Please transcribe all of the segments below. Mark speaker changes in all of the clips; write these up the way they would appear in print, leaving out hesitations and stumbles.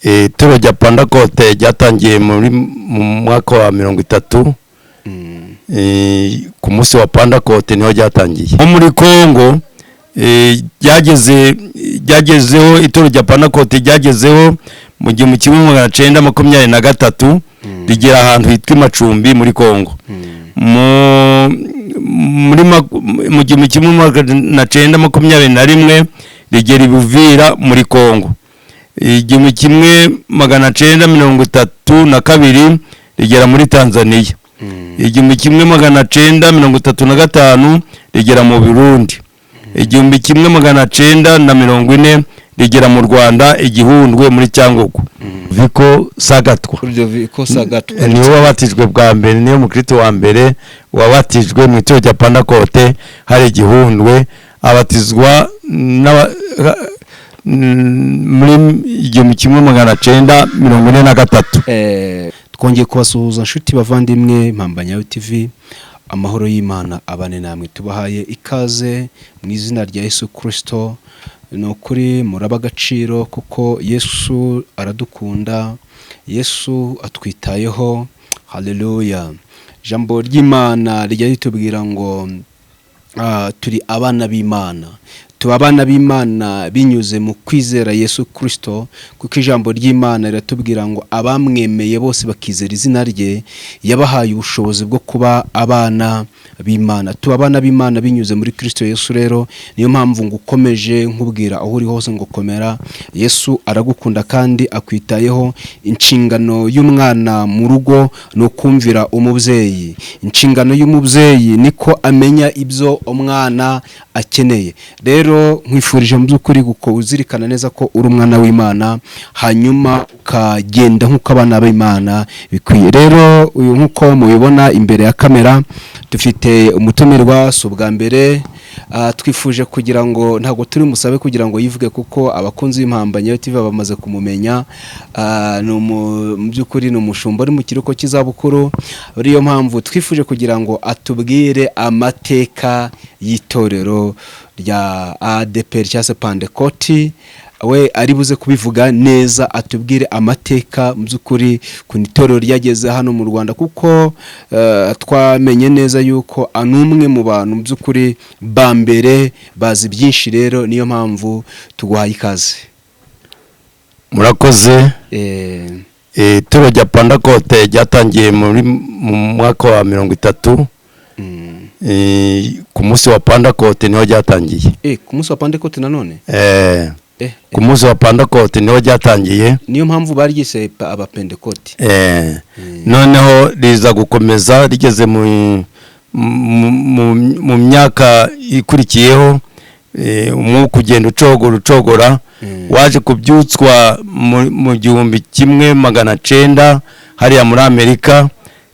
Speaker 1: ituro rya Pentecote ryatangiye mu mwaka wa 30 ku munsi wa Pentecote niho ryatangiye nko muri Kongo. Ryagezeho ituro rya Pentecote ryagezeho mu 1923 rigera ahantu hitwa Macumbi muri Kongo. Muri mu 1921 rigera Buvira muri Kongo. 1932 rigera muri Tanzania. 1935 rigera mu Burundi. 1940 rigera mu Rwanda igihundwe muri Cyangugu. Viko Sagatwa. Niwe wabatijwe bwa mbere, niyo mukristo wa mbere wabatijwe mu ituro rya Pentecote hari igihundwe, abatizwa muri 1943.
Speaker 2: Twongeye kubasuhuza nshuti bavandimwe Mpambanyayo TV, amahoro y'Imana abane namwe, tubahaye ikaze mu izina rya Yesu Kristo. Nukuri muraba agaciro kuko Yesu aradukunda, Yesu atwitayeho. Haleluya. Jambo ry'Imana rijya ritubwira ngo turi abana b'Imana. Abana b'Imana binyuze mu kwizera Yesu Kristo, kuko ijambo ry'Imana riratubwira ngo abamwemeye bose bakizera izina rye yabahaye ubushobozi bwo kuba abana b'Imana. Abana b'Imana binyuze muri Kristo Yesu. Rero niyo mpamvu ngukomeje nkubwira aho uri hose ngo komera, Yesu aragukunda kandi akwitayeho. Inshingano y'umwana mu rugo no kumvira umubyeyi. Inshingano y'umubyeyi niko amenya ibyo umwana akeneye. Rero nkwifurije mu by'ukuri guko uzirikana neza ko uri umwana w'Imana, hanyuma ukagenda nk'uko abana b'Imana bikwiye. Rero uyu nk'uko mubibona imbere ya kamera dufite umutumirwa si ubwa mbere. Twifuje kugira ngo ntabwo turi musabe kugira ngo yivuge kuko abakunzi b'Impambanyayo TV bamaze kumumenya. Mu by'ukuri ni umushumba uri mu kiruko cy'izabukuru. Ariyo mpamvu twifuje kugira ngo atubwire amateka y'itorero rya ADPR cyangwa se Pentecote. We ari buze kubivuga neza, atubwire amateka mu by'ukuri ku itorero ryageze hano mu Rwanda, kuko twamenye neza yuko anumwe mu bantu mu by'ukuri ba mbere bazi byinshi. Rero niyo mpamvu tuguhaye ikaze.
Speaker 1: Murakoze. Ituro rya Pentecote ryatangiye mu mwaka wa 30. Ku munsi wa Pentecote niho ryatangiye.
Speaker 2: Ku munsi wa Pentecote nanone?
Speaker 1: Ku munsi wa Pentecote niho ryatangiye.
Speaker 2: Niyo mpamvu baryise aba Pentecote.
Speaker 1: Noneho riza gukomeza rigeze mu myaka ikurikiyeho, umwuka ugenda ucogora. Waje kubyutswa mu 1900 hariya muri Amerika.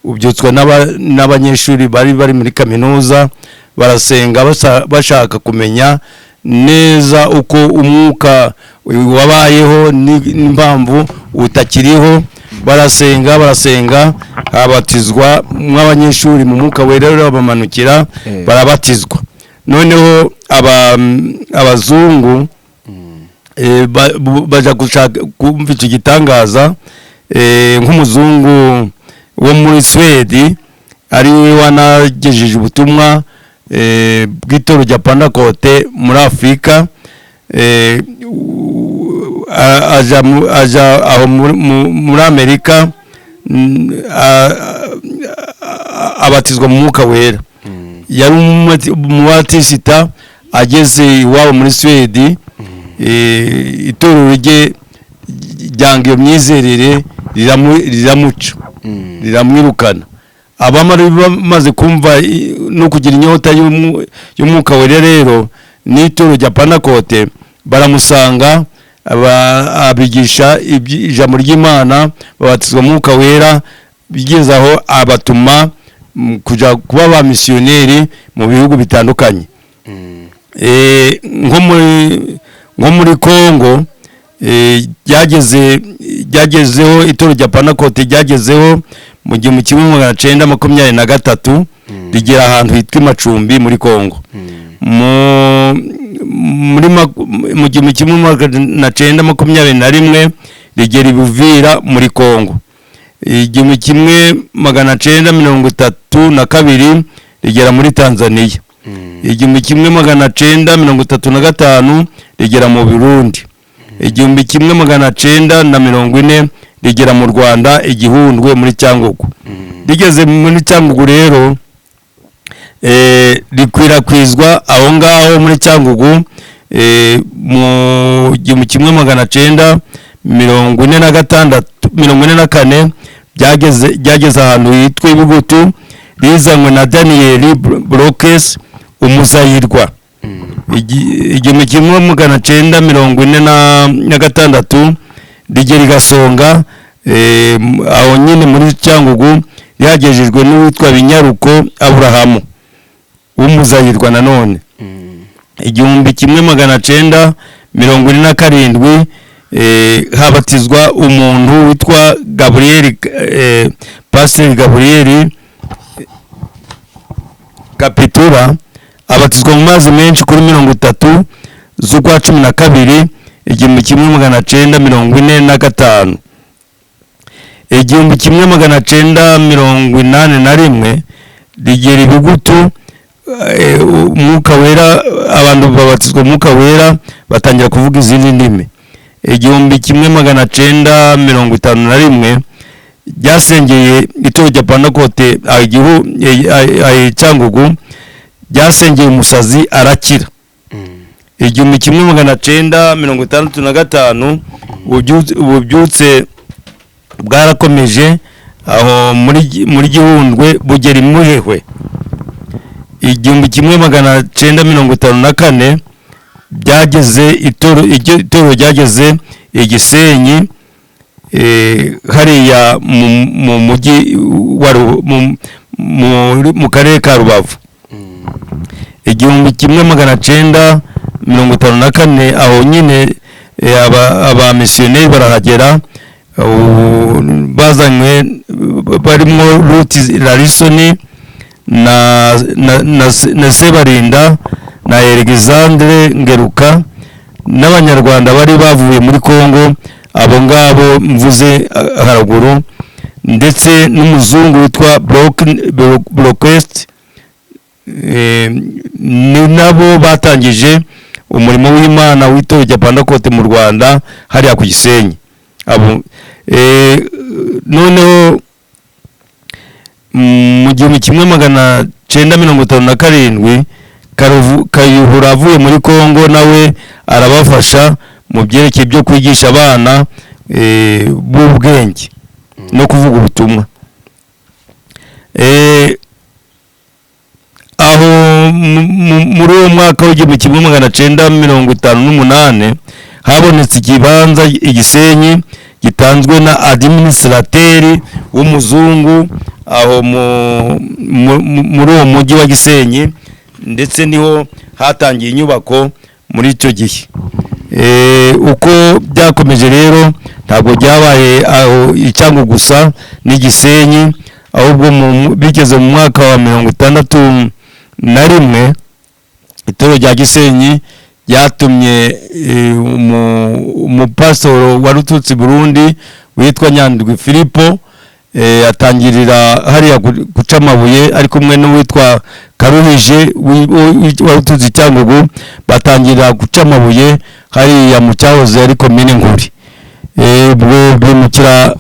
Speaker 1: Ubyutswa n'abanyeshuri bari muri kaminuza, barasenga bashaka kumenya neza uko umwuka wabayeho n'impamvu utakiriho. Barasenga abatizwa mw'abanyeshuri mu mwuka wera, bamanukira barabatizwa. Noneho abazungu baja gushaka kumva icyo gitangaza. Nk'umuzungu wo muri Sweden ari we wanagejeje ubutumwa bw'itoro rya Pentecote muri Afrika. aja aho muri Amerika, abatizwa mu mwuka wera. Yari umubatisita, ageze iwabo muri Sweden. Itoro rye ryanga iyo myizerere riramuca, riramwirukana. Abamari bamaze kumva no kugira inyota y'umwuka wera, rero n'itoro rya Pentecote baramusanga, abigisha ijambo ry'Imana, babatizwa mu mwuka wera, bigeze aho abatuma kuja kuba ba missionnaire mu bihugu bitandukanye. Nko muri Kongo ryagezeho itoro rya Pentecote ryagezeho mu 1923 rigera ahantu hitwa Macumbi muri Kongo. Mu 1921 rigera Buvira muri Kongo. 1932 rigera muri Tanzania. 1935 rigera mu Burundi. 1940 rigera mu Rwanda igihundwe muri Cyangugu. Rigeze muri Cyangugu rero rikwirakwizwa aho ngaho muri Cyangugu mu 1946 byageze ahantu yitwa Ibugutu, rizanywe na Daniel Brokes umuzayirwa. 1946 rigera Gasonga aho nyine muri Cyangugu, yagejejwe n'uwitwa Binyaruko Aburahamu umuzayirwa nanone. 1947 habatizwa umuntu witwa Gabriel Pastor Gabriel Kapitura, abatizwa mu mazi menshi kuri 30 z'ukwa 12 1945. 1981 rigera Ibugutu, umwuka wera, abantu babatizwa umwuka wera batangira kuvuga izindi ndimi. 1951 byasengeye itorero rya Pentecote Cyangugu, byasengeye umusazi arakira. 1965 ububyutse bwarakomeje aho muri Gihundwe bugera Muhehwe. 1954 byageze itoro ryageze Igisenyi, hariya mu mujyi mu karere ka Rubavu. 1954 aho nyine aba missionnaire barahagera, bazanywe barimo Ruth Larison na Sebarinda na Alexandre Ngeruka n'abanyarwanda bari bavuye muri Kongo, abo ngabo mvuze haraguru, ndetse n'umuzungu witwa Brokest, ni nabo batangije umurimo w'Imana w'itorero rya Pentecote mu Rwanda hariya ku Gisenyi. Abo noneho mu 1957 Kayihura avuye muri Kongo nawe arabafasha mu byerekeye byo kwigisha abana b'ubwenge no kuvuga ubutumwa. Aho muri uwo mwaka w'1958 habonetse ikibanza Igisenyi gitanzwe na administrateri w'umuzungu aho muri uwo mujyi wa Gisenyi, ndetse niho hatangiye inyubako muri icyo gihe. Uko byakomeje rero ntabwo byabaye aho Icyangugu gusa n'Igisenyi, ahubwo bigeze mu mwaka wa 1961 itorero rya Gisenyi yatumye umupasitoro wa Rututsi Burundi witwa Nyandwi Filipo, atangirira hariya guca amabuye ari kumwe n'uwitwa Karuhije wa Rututsi Cyangugu, batangirira guca amabuye hariya mu cyahoze ari komine Nguri. Ubwo bimukira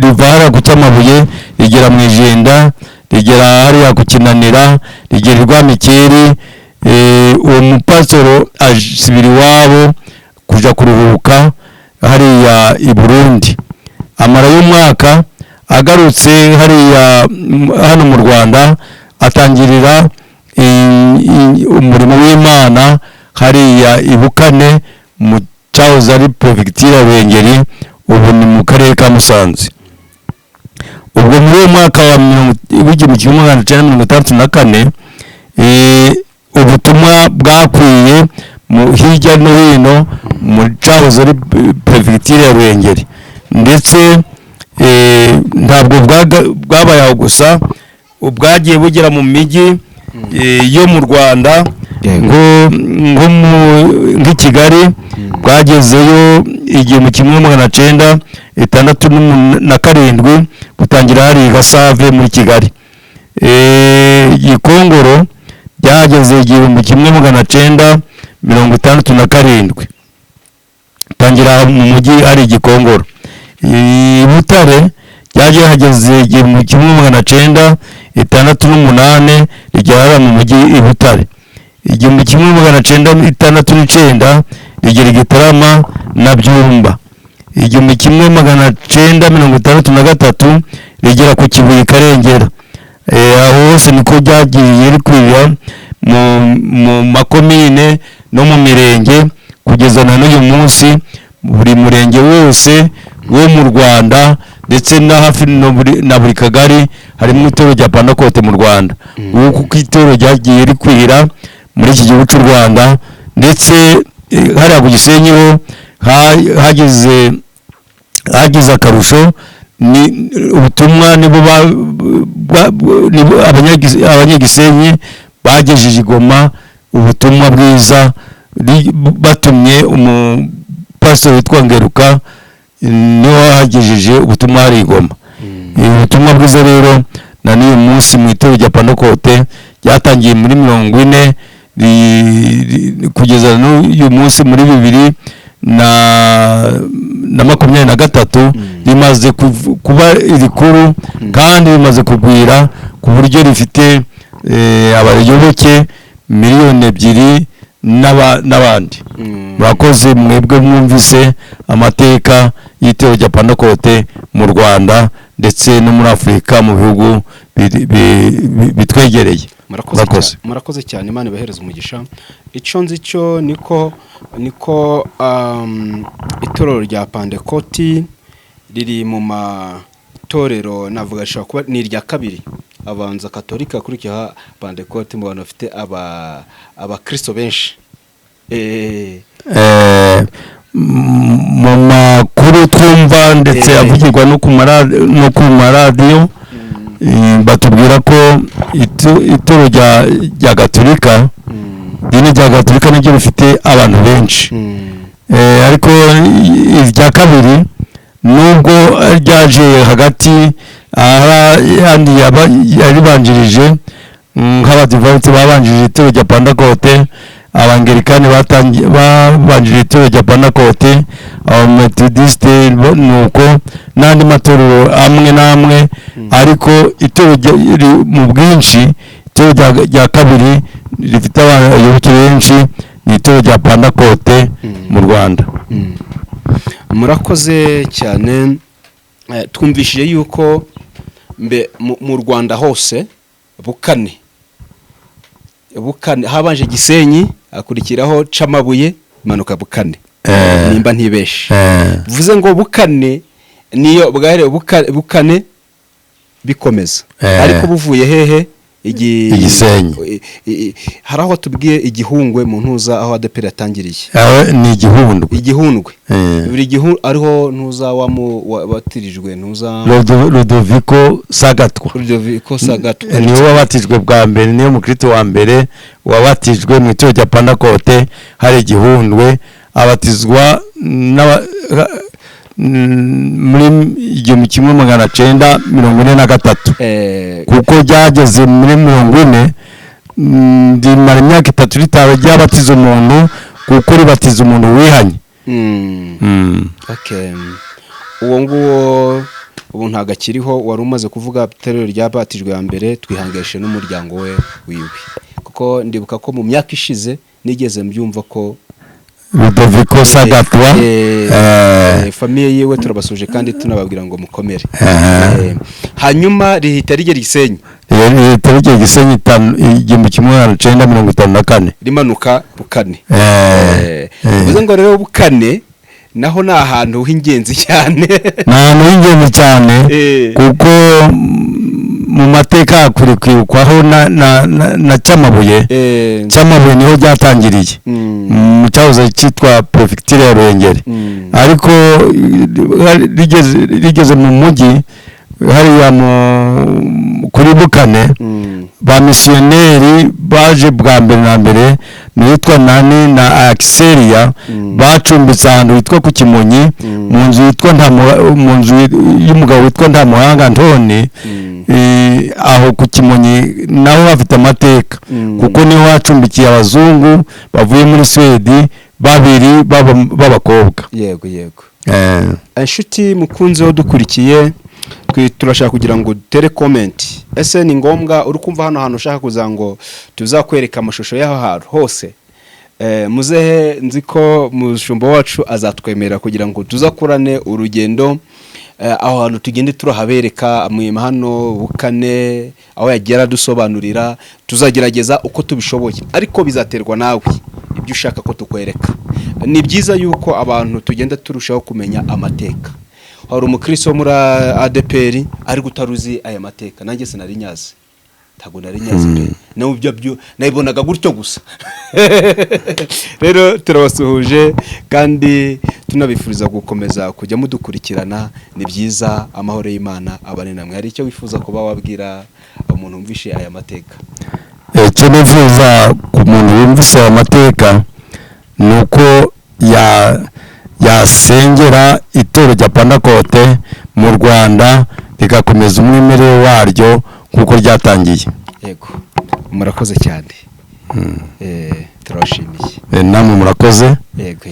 Speaker 1: rivara guca amabuye rigera mu Ijenda, rigera hariya ku Kinanira, rigera Rwamikeri. Uwo mupasitoro asubira iwabo kuja kuruhuka hariya i Burundi, amara y'umwaka agarutse hariya hano mu Rwanda, atangirira umurimo w'Imana hariya Ibukane mu cyahoze ari Prefecture ya Ruhengeri, ubu ni mu karere ka Musanze. Ubwo muri uwo mwaka wa 1964 ubutumwa bwakwiye hirya no hino mu cyahoze ari Prefecture ya Ruhengeri, ndetse ntabwo bwabaye aho gusa, ubwagiye bugera mu mijyi yo mu Rwanda nk'i Kigali bwagezeyo 1967 butangira hari Gasave muri Kigali. Gikongoro byageze 1967 tangira mu mujyi ari Gikongoro. Butare yaje hageze 1968 rigera mu mujyi i Butare. 1969 rigera Gitarama na Byumba. 1963 rigera ku Kibuye Karengera. Aho hose niko byagiye rikwira mu makomine no mu mirenge kugeza na n'uyu munsi. Buri murenge wose wo mu Rwanda ndetse na hafi na buri kagari harimo itorero rya Pantekote mu Rwanda. Kuko itorero ryagiye rikwira muri iki gihugu cy'u Rwanda, ndetse hariya ku Gisenyi ho hagize akarusho. Ni ubutumwa nibo abanyagisenyi bagejeje Igoma ubutumwa bwiza, batumye umupastori witwa Ngeruka niwe wagejeje ubutumwa hari Igoma. Ubutumwa bwiza rero na n'uyu munsi mu itorero rya Pantekote ryatangiye muri 40 kugeza n'uyu munsi muri 2023 rimaze kuba rikuru kandi rimaze kugwira ku buryo rifite abayoboke 2,000,000 n'abandi. Murakoze mwebwe mwumvise amateka y'itorero rya Pantekote mu Rwanda ndetse no muri Afurika mu bihugu bitwegereye.
Speaker 2: Murakoze cyane, Imana ibahereze umugisha. Icyo nzi cyo niko itorero rya Pantekote riri mu matorero navuga ashobora kuba ni irya kabiri abanza Katolika kurikiha Pantekote mu bantu bafite abakristo benshi.
Speaker 1: Mu makuru twumva ndetse avugirwa no ku maradiyo batubwira ko itorero rya Gatolika idini rya Gatolika niryo rifite abantu benshi. Ariko irya kabiri nubwo ryaje hagati ahandi yaribanjirije nk'abadivanti babanjirije itorero rya Pantekote, abangelikani babanjirije itorero rya Pantekote, abametodiste nuko n'andi matorero amwe n'amwe. Ariko itorero mu bwinshi, itorero rya kabiri rifite abayoboke benshi ni itorero rya Pantekote mu Rwanda.
Speaker 2: Murakoze cyane. Twumvishije yuko mu Rwanda hose Bukane habanje Gisenyi, akurikiraho Camabuye, manuka Bukane, nimba ntibeshe. Bivuze ngo Bukane niyo bware Bukane bikomeza. Ariko buvuye hehe?
Speaker 1: Igisenyi.
Speaker 2: Hari aho tubwiye Igihundwe mu ntuza aho ADEPR yatangiriye.
Speaker 1: Ni Igihundwe.
Speaker 2: Buri gihu ariho ntuza wabatirijwe ntuza
Speaker 1: Ludovico Sagatwa. Niwe wabatijwe bwa mbere, niyo mukristo wa mbere wabatijwe mu itorero rya Pantekote hari Igihundwe. Abatizwa muri 1943 kuko ryageze muri 40 ndimara imyaka 3 ritaba ryabatiza umuntu kuko ribatiza umuntu wihanye.
Speaker 2: Uwo nguwo ubu ntago akiriho. Wari umaze kuvuga itorero ryabatijwe ya mbere, twihangeshe n'umuryango we wiwe, kuko ndibuka ko mu myaka ishize nigeze mbyumva ko
Speaker 1: Ludovico Sagatwa
Speaker 2: famiye yewe turabasuje kandi tunababwira ngo mukomere. Hanyuma rihita rigera Gisenyi.
Speaker 1: Rihita rigera Gisenyi 1954
Speaker 2: rimanuka Bukane. Bivuze ngo rero Bukane naho ni ahantu h'ingenzi cyane.
Speaker 1: Kuko mu mateka hakuri kwibukwaho na Camabuye. Camabuye niho ryatangiriye mu cyahoze cyitwa Prefecture ya Ruhengeri. Ariko rigeze mu mujyi hariya kuri Bukane ba misiyoneri baje bwa mbere na mbere n'uwitwa Nani na Axelia bacumbitse ahantu hitwa ku Kimonyi mu nzu yitwa mu nzu y'umugabo witwa Ntamuhanga Antoni aho ku Kimonyi naho hafite amateka kuko niho hacumbikiye abazungu bavuye muri Sweden babiri b'abakobwa.
Speaker 2: Yego inshuti mukunze ho dukurikiye turashaka kugira ngo dutere comment. Ese ni ngombwa uri kumva hano hantu ushaka kuza ngo tuzakwereka amashusho y'aho hantu hose? Muzehe nzi ko mushumba wacu azatwemera kugira ngo tuzakurane urugendo aho hantu tugende turahabereka mwima hano bukane aho yagera dusobanurira, tuzagerageza uko tubishoboye ariko bizaterwa nawe ibyo ushaka ko tukwereka. Ni byiza yuko abantu tugenda turushaho kumenya amateka. Hari umukristo wo muri ADPR ari gutaruzi aya mateka, nanjye sinari nyazi, ntago nari nyazi nawe byo nayibonaga gutyo gusa. Rero turabasuhuje kandi tunabifuriza gukomeza kujya mudukurikirana. Ni byiza, amahoro y'Imana abane namwe. Hari icyo wifuza kuba wabwira umuntu umvishe aya mateka?
Speaker 1: Icyo nifuza ku muntu wumvishe aya mateka nuko yasengera itoro rya Pentecote mu Rwanda rigakomeza umwimerere waryo nkuko ryatangiye.
Speaker 2: Yego, murakoze cyane. Turashimiye.
Speaker 1: Namwe murakoze.
Speaker 2: Yego.